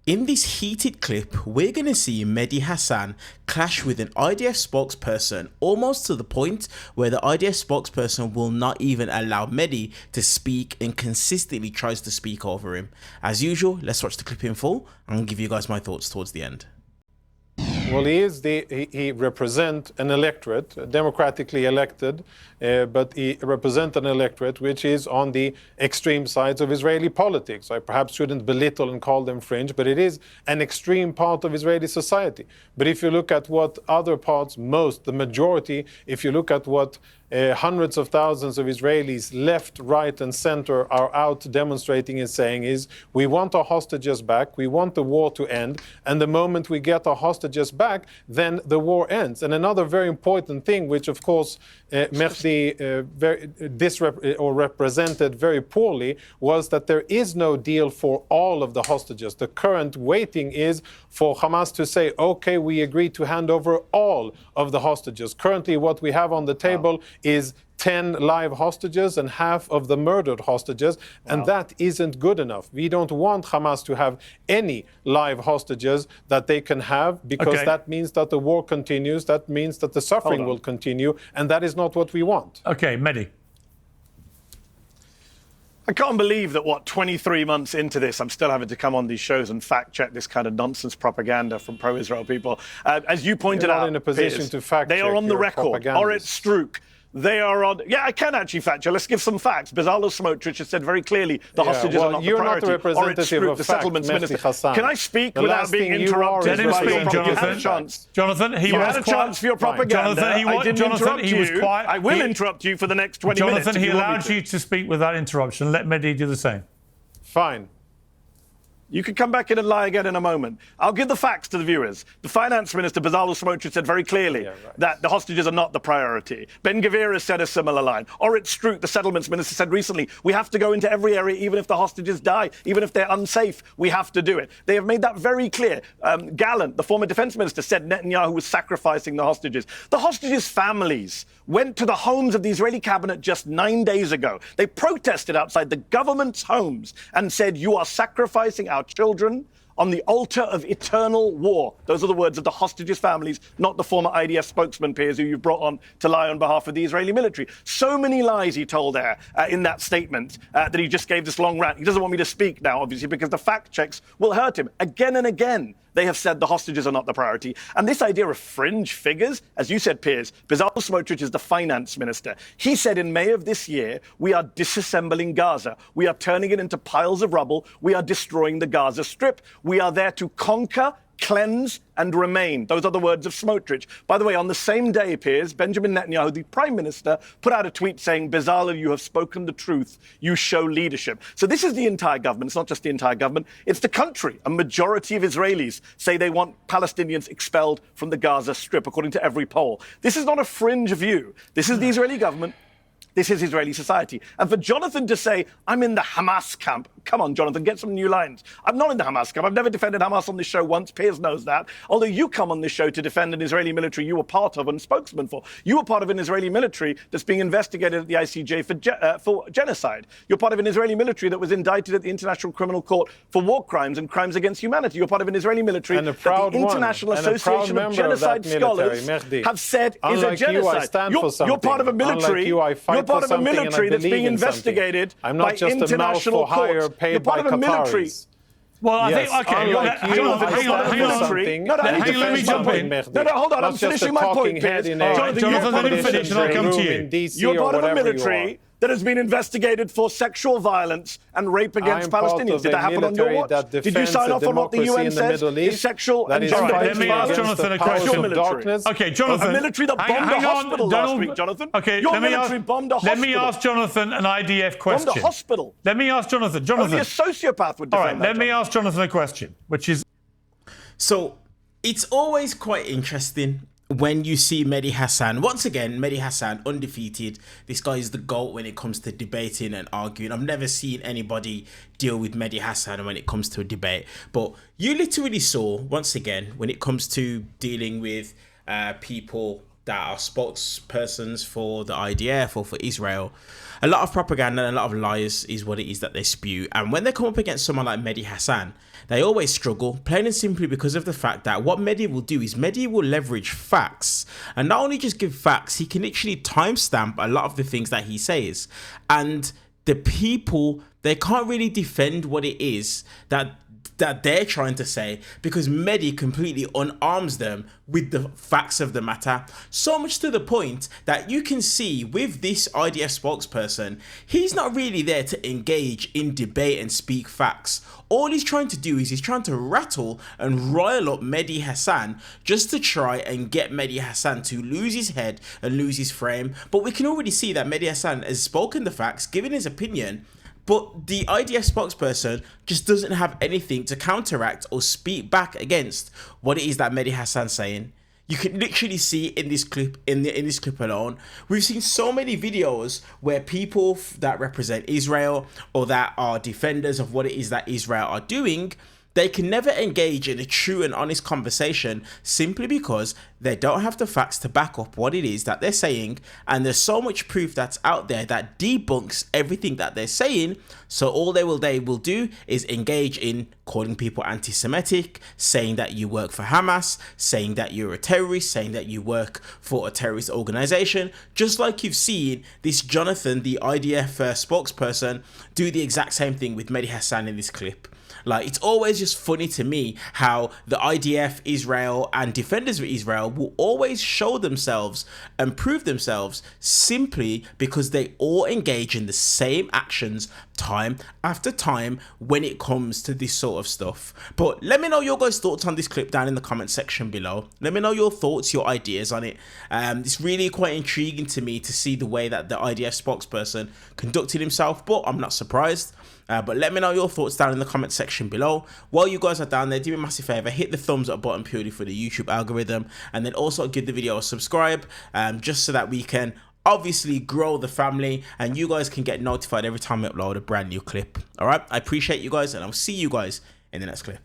In this heated clip, we're going to see Mehdi Hasan clash with an IDF spokesperson, almost to the point where the IDF spokesperson will not even allow Mehdi to speak and consistently tries to speak over him. As usual, let's watch the clip in full and I'll give you guys my thoughts towards the end. Well, he represents an electorate, democratically elected, but he represents an electorate which is on the extreme sides of Israeli politics. I perhaps shouldn't belittle and call them fringe, but it is an extreme part of Israeli society. But if you look at what other parts, the majority, if you look at what hundreds of thousands of Israelis, left, right, and center, are out demonstrating and saying is, we want our hostages back, we want the war to end, and the moment we get our hostages back, then the war ends. And another very important thing, which of course Mehdi represented very poorly, was that there is no deal for all of the hostages. The current waiting is for Hamas to say, okay, we agree to hand over all of the hostages. Currently, what we have on the table is 10 live hostages and half of the murdered hostages, and that isn't good enough. We don't want Hamas to have any live hostages that they can have, because that means that the war continues, that means that the suffering will continue, and that is not what we want. Okay, Mehdi. I can't believe that, 23 months into this, I'm still having to come on these shows and fact-check this kind of nonsense propaganda from pro-Israel people. As you pointed out, in a position Piers, to fact-check. They are on the record. Orit Strouk. They are on. Yeah, I can actually fact-check. Let's give some facts. Bezalel Smotrich has said very clearly the hostages are not the priority. You're not the representative of the fact, settlements Mehdi minister. Hassan. Can I speak without being interrupted? Let him speak, You Jonathan. had a chance. Jonathan, he you was had a quiet. chance for your propaganda. Jonathan, I didn't interrupt he was you. quiet. I will interrupt you for the next 20 minutes. Jonathan, he allowed you to speak without interruption. Let Mehdi do the same. Fine. You can come back in and lie again in a moment. I'll give the facts to the viewers. The finance minister, Bezalel Smotrich, said very clearly that the hostages are not the priority. Ben-Gvir has said a similar line. Orit Strouk, the settlements minister, said recently, we have to go into every area, even if the hostages die, even if they're unsafe, we have to do it. They have made that very clear. Gallant, the former defense minister, said Netanyahu was sacrificing the hostages. The hostages' families went to the homes of the Israeli cabinet just 9 days ago. They protested outside the government's homes and said, you are sacrificing our children on the altar of eternal war. Those are the words of the hostages' families, not the former IDF spokesman, Piers, who you've brought on to lie on behalf of the Israeli military. So many lies he told there in that statement that he just gave this long rant. He doesn't want me to speak now, obviously, because the fact checks will hurt him. Again and again, they have said the hostages are not the priority. And this idea of fringe figures, as you said, Piers, Bezalel Smotrich is the finance minister. He said in May of this year, we are disassembling Gaza. We are turning it into piles of rubble. We are destroying the Gaza Strip. We are there to conquer, cleanse, and remain. Those are the words of Smotrich. By the way, on the same day, Piers, Benjamin Netanyahu, the prime minister, put out a tweet saying, Bezalel, you have spoken the truth. You show leadership. So this is the entire government. It's not just the entire government. It's the country. A majority of Israelis say they want Palestinians expelled from the Gaza Strip, according to every poll. This is not a fringe view. This is the Israeli government. This is Israeli society. And for Jonathan to say, I'm in the Hamas camp, come on, Jonathan, get some new lines. I'm not in the Hamas camp. I've never defended Hamas on this show once. Piers knows that. Although you come on this show to defend an Israeli military you were part of and spokesman for. You were part of an Israeli military that's being investigated at the ICJ for genocide. You're part of an Israeli military that was indicted at the International Criminal Court for war crimes and crimes against humanity. You're part of an Israeli military that the International Association of Genocide Scholars have said is a genocide. You're part of a military. You're part of a military that's being investigated by international courts. You're part of a military. Well, I think, okay, let me jump in. No, hold on, I'm finishing my point, Piers. Jonathan, let me finish and I'll come to you. You're part of a military that has been investigated for sexual violence and rape against Palestinians. Did that happen on your watch? Did you sign off on what the UN says is sexual and Let me ask Jonathan a question. Okay, Jonathan. A military that bombed a hospital last week, Jonathan. Okay, your military bombed a hospital. Let me ask Jonathan an IDF question. Bombed a hospital. Let me ask Jonathan. Only a sociopath would defend that. All right, let me ask Jonathan a question, which is... So, it's always quite interesting when you see Mehdi Hasan. Once again, Mehdi Hasan, undefeated. This guy is the GOAT when it comes to debating and arguing. I've never seen anybody deal with Mehdi Hasan when it comes to a debate. But you literally saw, once again, when it comes to dealing with people that are spokespersons for the IDF or for Israel, a lot of propaganda and a lot of lies is what it is that they spew. And when they come up against someone like Mehdi Hasan, they always struggle, plain and simply because of the fact that what Mehdi will do is Mehdi will leverage facts, and not only just give facts, he can literally timestamp a lot of the things that he says. And the people, they can't really defend what it is that they're trying to say, because Mehdi completely unarms them with the facts of the matter. So much to the point that you can see with this IDF spokesperson, he's not really there to engage in debate and speak facts. All he's trying to do is he's trying to rattle and rile up Mehdi Hasan just to try and get Mehdi Hasan to lose his head and lose his frame. But we can already see that Mehdi Hasan has spoken the facts, given his opinion, but the IDF spokesperson just doesn't have anything to counteract or speak back against what it is that Mehdi Hasan's saying. You can literally see in this clip, in this clip alone, we've seen so many videos where people that represent Israel or that are defenders of what it is that Israel are doing, they can never engage in a true and honest conversation simply because they don't have the facts to back up what it is that they're saying, and there's so much proof that's out there that debunks everything that they're saying. So all they will do is engage in calling people anti-Semitic, saying that you work for Hamas, saying that you're a terrorist, saying that you work for a terrorist organization, just like you've seen this Jonathan, the IDF spokesperson, do the exact same thing with Mehdi Hasan in this clip. Like, it's always just funny to me how the IDF, Israel, and defenders of Israel will always show themselves and prove themselves simply because they all engage in the same actions time after time when it comes to this sort of stuff. But let me know your guys' thoughts on this clip down in the comment section below. Let me know your thoughts, your ideas on it. It's really quite intriguing to me to see the way that the IDF spokesperson conducted himself, but I'm not surprised. But let me know your thoughts down in the comment section below. While you guys are down there, do me a massive favor, hit the thumbs up button purely for the YouTube algorithm, and then also give the video a subscribe, just so that we can obviously grow the family and you guys can get notified every time we upload a brand new clip. All right, I appreciate you guys, and I'll see you guys in the next clip.